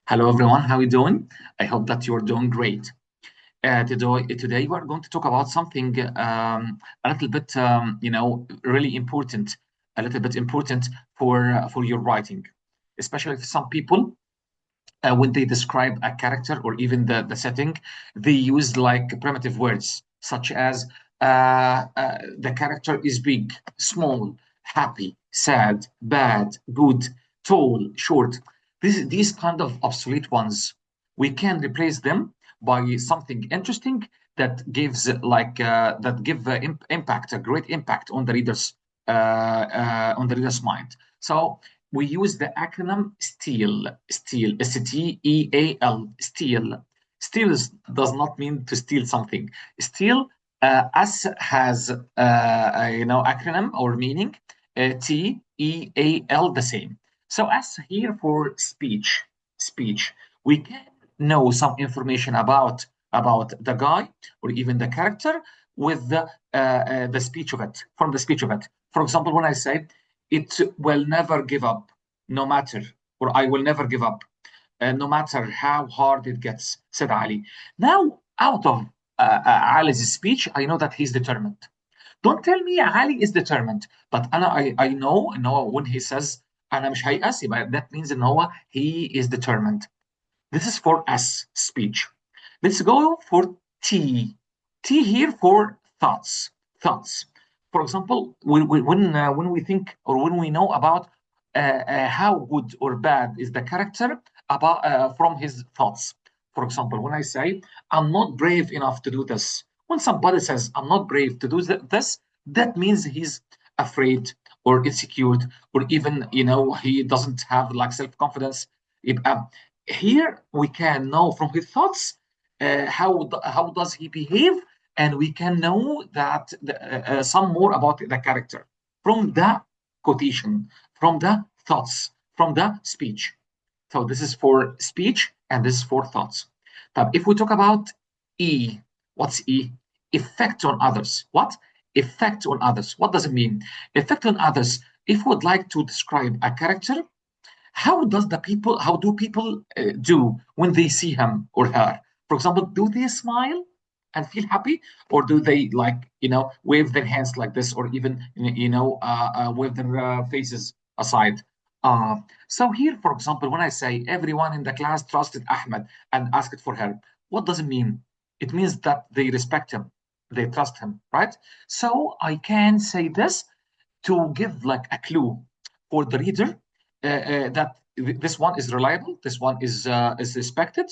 Hello everyone, how are you doing? I hope that you're doing great. Today we're going to talk about something a little bit, really important, a little bit important for your writing, especially for some people when they describe a character or even the setting, they use like primitive words such as the character is big, small, happy, sad, bad, good, tall, short. These kind of obsolete ones, we can replace them by something interesting that gives that give impact, a great impact on the reader's mind. So we use the acronym STEAL, STEAL, STEAL. Does not mean to steal something. Steal, S has acronym or meaning. TEAL the same. So S here for speech. Speech. We can know some information about the guy or even the character with the speech of it, from the speech of it. For example, when I say it will never give up, no matter, or I will never give up, no matter how hard it gets, said Ali. Now, out of Ali's speech, I know that he's determined. Don't tell me Ali is determined, but I know when he says أنا مش هيأس يبقى that means إن هو he is determined. This is for S speech. Let's go for T. T here for thoughts. Thoughts. For example, when we think or when we know about how good or bad is the character about from his thoughts. For example, when I say I'm not brave enough to do this, when somebody says I'm not brave to do this, that means he's afraid or insecure or even he doesn't have like self-confidence. Here we can know from his thoughts how does he behave, and we can know that some more about the character from the quotation, from the thoughts, from the speech. So this is for speech and this is for thoughts. Now, if we talk about E, what's E? Effect on others. What? Effect on others. What does it mean? Effect on others. If we would like to describe a character, how do people do when they see him or her? For example, do they smile and feel happy, or do they wave their hands like this, or even wave their faces aside? uh, so here, for example, when I say everyone in the class trusted Ahmed and asked for help, what does it mean? It means that they respect him, they trust him, right? So I can say this to give like a clue for the reader that this one is reliable, this one is respected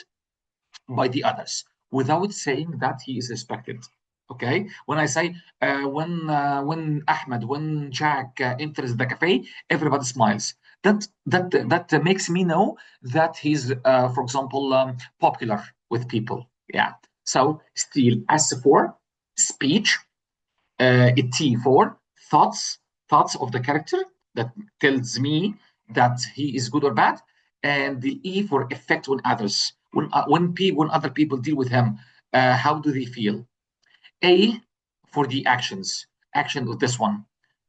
by the others, without saying that he is respected. Okay, when I say when Ahmed, when Jack enters the cafe, everybody smiles. That makes me know that he's, for example, popular with people. Yeah. So still S for speech, T for thoughts, thoughts of the character that tells me that he is good or bad, and the E for effect on others. When other people deal with him, how do they feel? A for the actions, action of this one.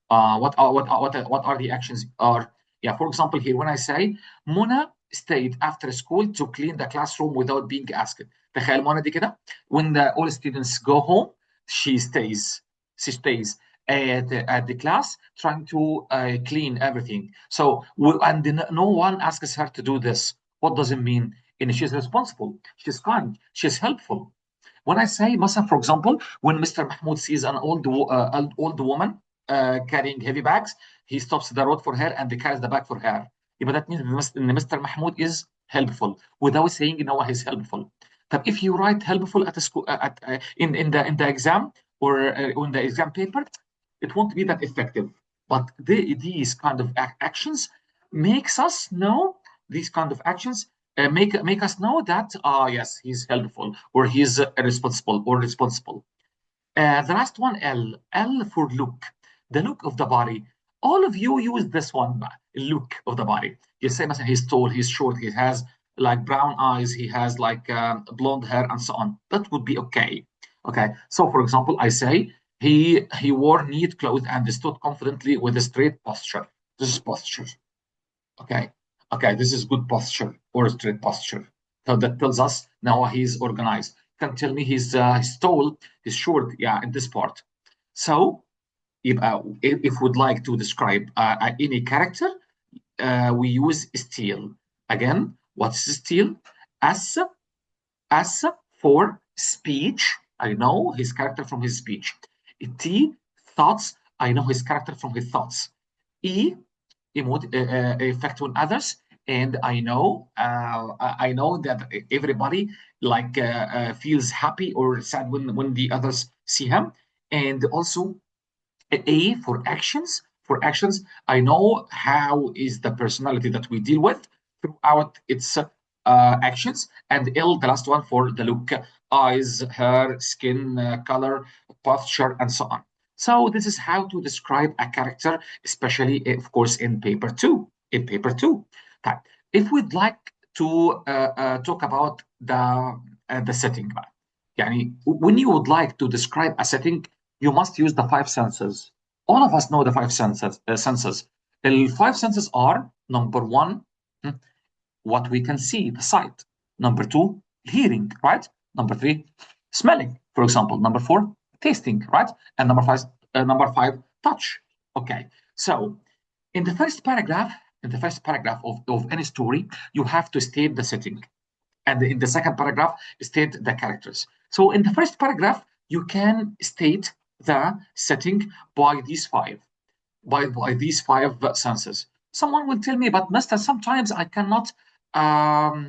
What are the actions? Are, yeah, for example, here when I say Mona stayed after school to clean the classroom without being asked. تخيل منى دي كده, when all students go home, she stays. She stays at the class trying to clean everything. So and no one asks her to do this. What does it mean? And she's responsible. She's kind. She's helpful. When I say, مثلا, for example, when Mr. Mahmoud sees an old woman carrying heavy bags, he stops the road for her and he carries the bag for her. يبقى that means إن Mr. Mahmoud is helpful without saying he's helpful. But if you write helpful at a school in the exam or in the exam paper, it won't be that effective. But these kind of actions makes us know these kind of actions make us know that yes, he's helpful or he's responsible or responsible. The last one, L for look, the look of the body. All of you use this one, look of the body. You say, مثلا, he's tall, he's short, he has like brown eyes, he has like blonde hair, and so on. That would be okay. Okay. So, for example, I say he wore neat clothes and stood confidently with a straight posture. This is posture. Okay. Okay, this is good posture or straight posture. So that tells us now he's organized. Can tell me he's tall, he's short, yeah, in this part. So if we'd like to describe any character, we use steel. Again, what's steel? S, S for speech. I know his character from his speech. T, thoughts. I know his character from his thoughts. E, effect on others, and I know that everybody like feels happy or sad when the others see him. And also A for actions. For actions, I know how is the personality that we deal with throughout its actions. And L, the last one, for the look, eyes, hair, skin color, posture, and so on. So this is how to describe a character, especially, of course, in paper two. In paper two, okay. If we'd like to talk about the setting, يعني when you would like to describe a setting, you must use the five senses. All of us know the five senses. The five senses are number one, what we can see, the sight. Number two, hearing, right? Number three, smelling, for example. Number four, tasting, right? And number five, touch. Okay. So in the first paragraph of any story, you have to state the setting. And in the second paragraph, state the characters. So in the first paragraph, you can state the setting by these five, by these five senses. Someone will tell me, but Mister, sometimes I cannot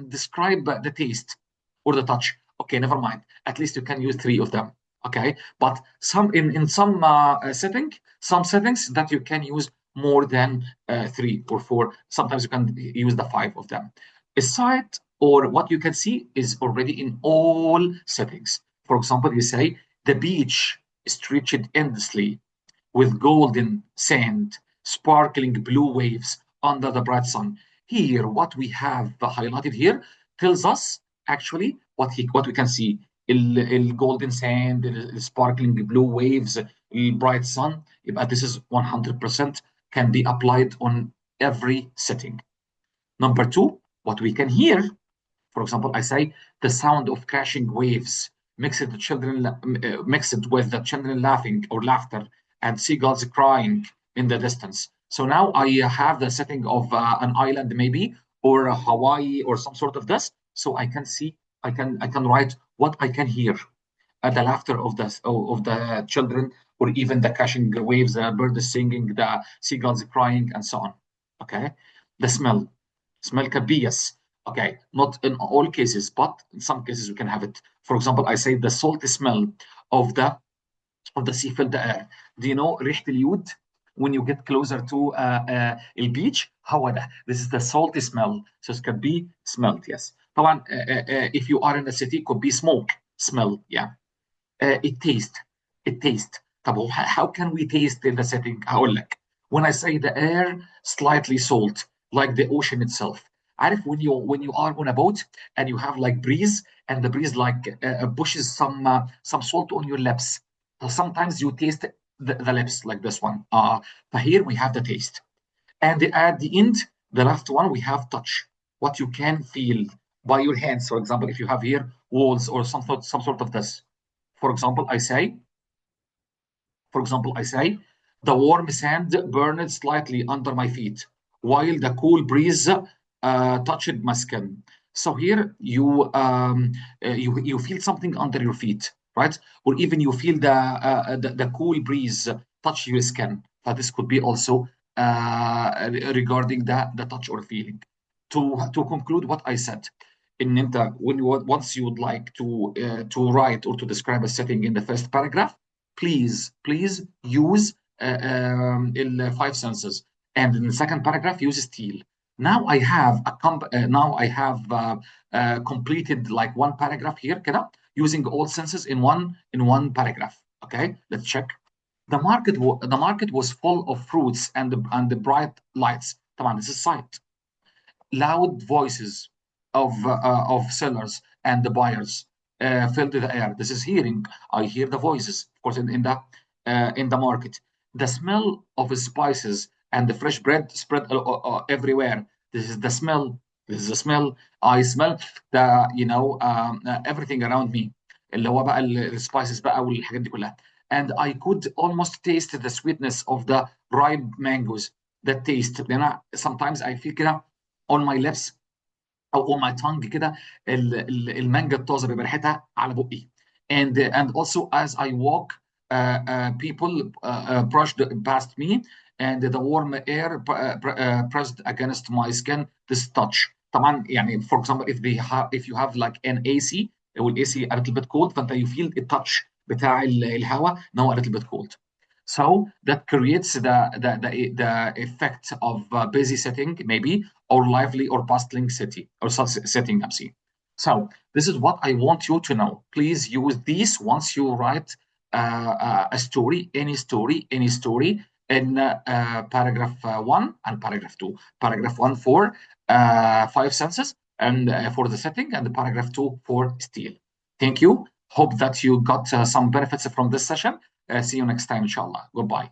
describe the taste or the touch. Okay, never mind. At least you can use three of them. Okay, but some in some some settings that you can use more than three or four. Sometimes you can use the five of them. A sight or what you can see is already in all settings. For example, you say the beach stretched endlessly with golden sand, sparkling blue waves under the bright sun. Here, what we have highlighted here tells us actually what we can see. Golden sand, sparkling blue waves, bright sun. But this is 100% can be applied on every setting. Number two, what we can hear. For example, I say the sound of crashing waves mixed with the children laughing or laughter and seagulls crying in the distance. So now I have the setting of an island maybe or Hawaii or some sort of this. So I can see, I can write what I can hear, the laughter of the children, or even the crashing waves, the birds singing, the seagulls crying, and so on. Okay, the smell. Smell can be yes. Okay, not in all cases, but in some cases we can have it. For example, I say the salty smell of the sea-filled air. Do you know ريحة اليود? When you get closer to البيتش هو ده. This is the salty smell. So it can be smelled, yes. طبعا if you are in a city, it could be smoke smell, yeah. التيست. التيست. طب how can we taste in the setting؟ هقول لك. When I say the air slightly salt, like the ocean itself. عارف when you are on a boat and you have like breeze, and the breeze like pushes some salt on your lips. So sometimes you taste the lips like this one. But here we have the taste. And at the end, the last one, we have touch. What you can feel by your hands. For example, if you have here walls or some sort of this. For example, I say, the warm sand burned slightly under my feet, while the cool breeze touched my skin. So here you feel something under your feet, right? Or even you feel the cool breeze touch your skin. But this could be also regarding the touch or feeling. To conclude what I said, once you would like to write or to describe a setting in the first paragraph, please use in five senses, and in the second paragraph use steel. Now I have completed like one paragraph here كده, using all senses in one paragraph. Okay, let's check. The market was full of fruits and the bright lights. طبعا this is sight. Loud voices of sellers and the buyers filled the air. This is hearing. I hear the voices, of course, in the market. The smell of spices and the fresh bread spread everywhere. This is the smell. This is the smell. I smell the everything around me. اللي هو بقى السبايسز بقى والحاجات دي كلها. And I could almost taste the sweetness of the ripe mangoes. That taste. لأن أنا sometimes I feel كده on my lips او on my tongue كده المانجا الطازه بيبقى ريحتها على بقي. And also as I walk people brushed past me and the warm air pressed against my skin. This touch طبعا يعني for example if you have like an AC والAC a little bit cold فانت you feel the touch بتاع الهواء ان هو a little bit cold. So that creates the effect of a busy setting, maybe, or lively or bustling city or setting, I'm saying. So this is what I want you to know. Please use these once you write a story, any story in paragraph 1 and paragraph 2. Paragraph 1 for 5 sentences and for the setting, and the paragraph 2 for style. Thank you. Hope that you got some benefits from this session. See you next time, inshallah. Goodbye.